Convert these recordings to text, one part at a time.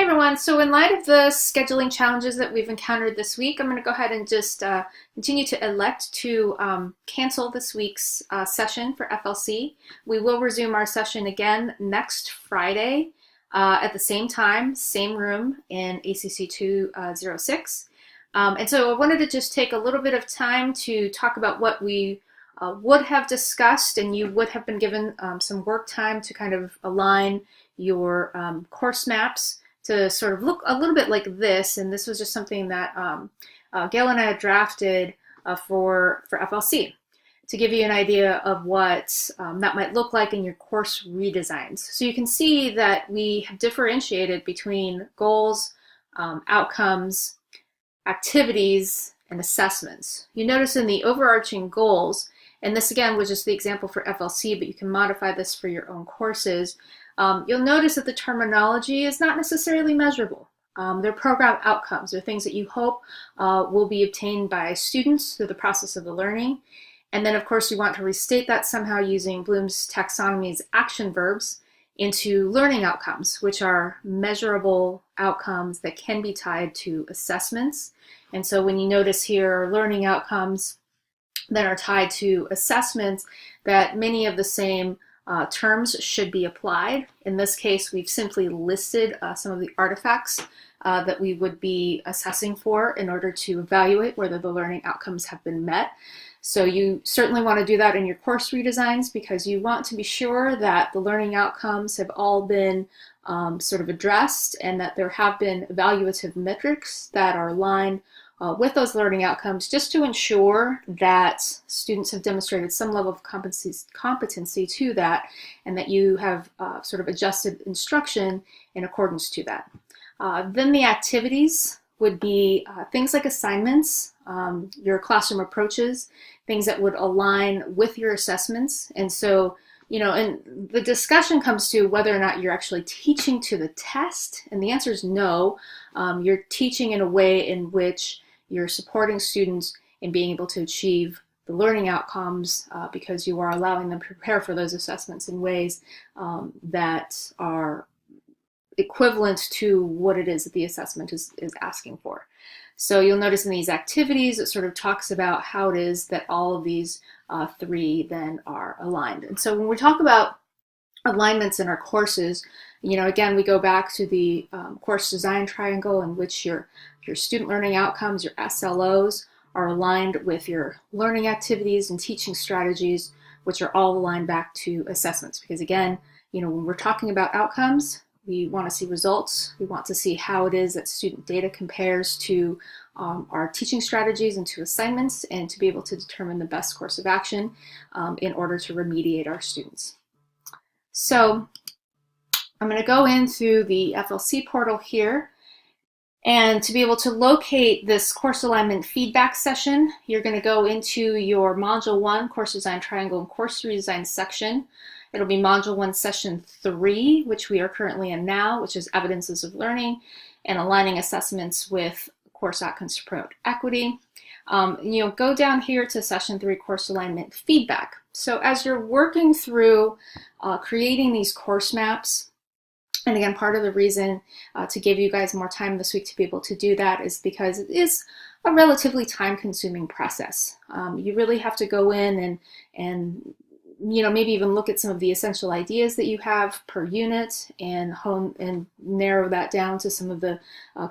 everyone. So in light of the scheduling challenges that we've encountered this week, I'm going to go ahead and just continue to elect to cancel this week's session for FLC. We will resume our session again next Friday at the same time, same room in ACC 206. And so I wanted to just take a little bit of time to talk about what we would have discussed, and you would have been given some work time to kind of align your course maps to sort of look a little bit like this. And this was just something that Gail and I had drafted for FLC to give you an idea of what that might look like in your course redesigns. So you can see that we have differentiated between goals, outcomes, activities, and assessments. You notice in the overarching goals, and this again was just the example for FLC, but you can modify this for your own courses. You'll notice that the terminology is not necessarily measurable. They're program outcomes. They're things that you hope will be obtained by students through the process of the learning. And then, of course, you want to restate that somehow using Bloom's taxonomy's action verbs into learning outcomes, which are measurable outcomes that can be tied to assessments. And so when you notice here learning outcomes that are tied to assessments, that many of the same terms should be applied. In this case, we've simply listed some of the artifacts that we would be assessing for in order to evaluate whether the learning outcomes have been met. So you certainly want to do that in your course redesigns, because you want to be sure that the learning outcomes have all been sort of addressed, and that there have been evaluative metrics that are aligned with those learning outcomes, just to ensure that students have demonstrated some level of competency to that, and that you have sort of adjusted instruction in accordance to that. Then the activities would be things like assignments, your classroom approaches, things that would align with your assessments. And so, and the discussion comes to whether or not you're actually teaching to the test, and the answer is no. You're teaching in a way in which you're supporting students in being able to achieve the learning outcomes because you are allowing them to prepare for those assessments in ways that are equivalent to what it is that the assessment is asking for. So you'll notice in these activities, it sort of talks about how it is that all of these three then are aligned. And so when we talk about alignments in our courses, again, we go back to the course design triangle, in which your student learning outcomes, your SLOs, are aligned with your learning activities and teaching strategies, which are all aligned back to assessments. Because again, when we're talking about outcomes, we want to see results. We want to see how it is that student data compares to our teaching strategies and to assignments, and to be able to determine the best course of action in order to remediate our students. So I'm going to go into the FLC portal here, and to be able to locate this course alignment feedback session, you're going to go into your Module 1 Course Design Triangle and Course Redesign section. It'll be Module 1 Session 3, which we are currently in now, which is Evidences of Learning and Aligning Assessments with Course Outcomes to Promote Equity. Go down here to Session 3 Course Alignment Feedback. So as you're working through creating these course maps, and again, part of the reason to give you guys more time this week to be able to do that is because it is a relatively time-consuming process. You really have to go in and maybe even look at some of the essential ideas that you have per unit, and hone and narrow that down to some of the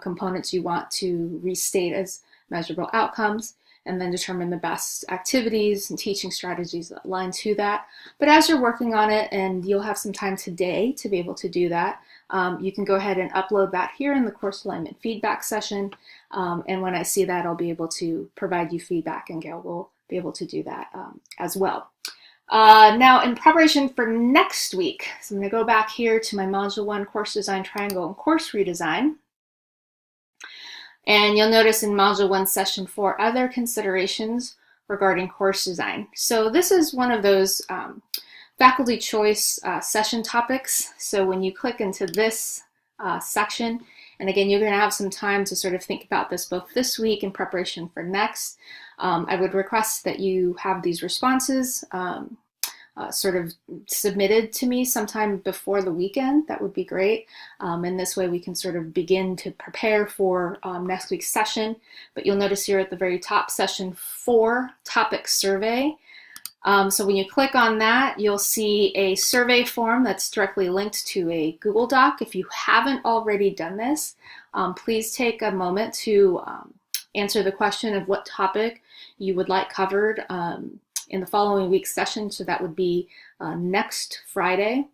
components you want to restate as measurable outcomes, and then determine the best activities and teaching strategies that align to that. But as you're working on it, and you'll have some time today to be able to do that, you can go ahead and upload that here in the course alignment feedback session. And when I see that, I'll be able to provide you feedback, and Gail will be able to do that as well. Now, in preparation for next week, so I'm going to go back here to my Module 1 Course Design Triangle and Course Redesign. And you'll notice in Module 1 Session 4, Other Considerations Regarding Course Design. So this is one of those faculty choice session topics. So when you click into this section, and again, you're going to have some time to sort of think about this both this week in preparation for next. I would request that you have these responses sort of submitted to me sometime before the weekend, that would be great. And this way we can sort of begin to prepare for next week's session. But you'll notice here at the very top, session 4, topic survey. So when you click on that, you'll see a survey form that's directly linked to a Google Doc. If you haven't already done this, please take a moment to answer the question of what topic you would like covered in the following week's session. So that would be next Friday,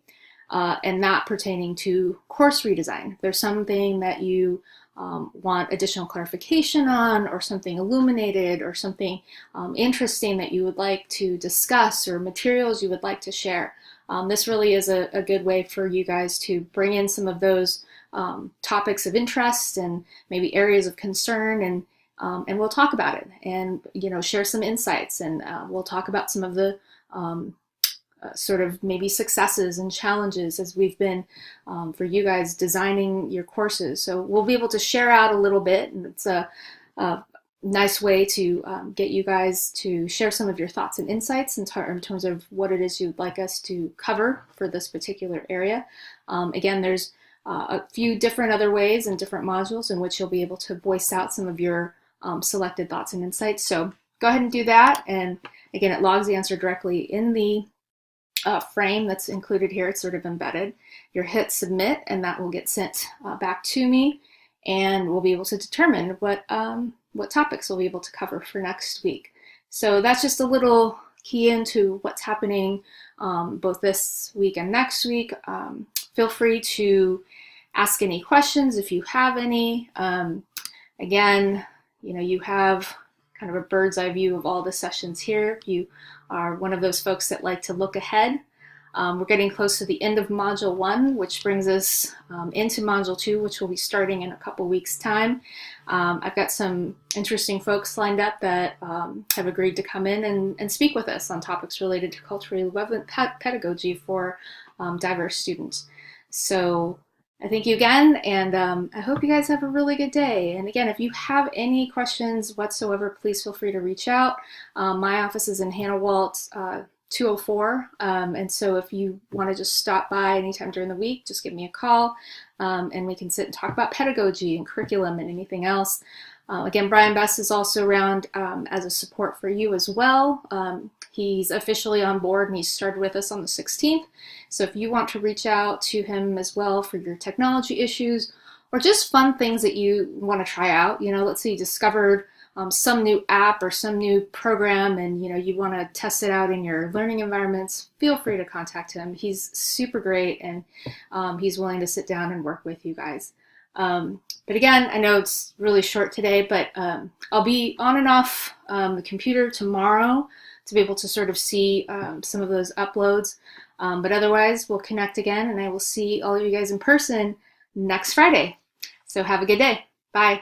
and not pertaining to course redesign. If there's something that you want additional clarification on, or something illuminated, or something interesting that you would like to discuss, or materials you would like to share, this really is a good way for you guys to bring in some of those topics of interest and maybe areas of concern, and we'll talk about it, and share some insights, and we'll talk about some of the sort of maybe successes and challenges as we've been for you guys designing your courses. So we'll be able to share out a little bit, and it's a nice way to get you guys to share some of your thoughts and insights in terms of what it is you'd like us to cover for this particular area. Again, there's a few different other ways and different modules in which you'll be able to voice out some of your selected thoughts and insights. So go ahead and do that. And again, it logs the answer directly in the frame that's included here. It's sort of embedded. You hit submit, and that will get sent back to me, and we'll be able to determine what topics we'll be able to cover for next week. So that's just a little key into what's happening both this week and next week. Feel free to ask any questions if you have any. Again, you have kind of a bird's eye view of all the sessions here. You are one of those folks that like to look ahead. We're getting close to the end of Module 1, which brings us into Module 2, which will be starting in a couple weeks' time. I've got some interesting folks lined up that have agreed to come in and speak with us on topics related to culturally relevant pedagogy for diverse students. So I thank you again, and I hope you guys have a really good day. And again, if you have any questions whatsoever, please feel free to reach out. My office is in Hannah Walt 204, and so if you want to just stop by anytime during the week, just give me a call, and we can sit and talk about pedagogy and curriculum and anything else. Again, Brian Best is also around as a support for you as well. He's officially on board, and he started with us on the 16th. So if you want to reach out to him as well for your technology issues, or just fun things that you want to try out, let's say you discovered some new app or some new program, and you want to test it out in your learning environments, feel free to contact him. He's super great, and he's willing to sit down and work with you guys. But again, I know it's really short today, but I'll be on and off the computer tomorrow to be able to sort of see some of those uploads. But otherwise, we'll connect again, and I will see all of you guys in person next Friday. So have a good day. Bye.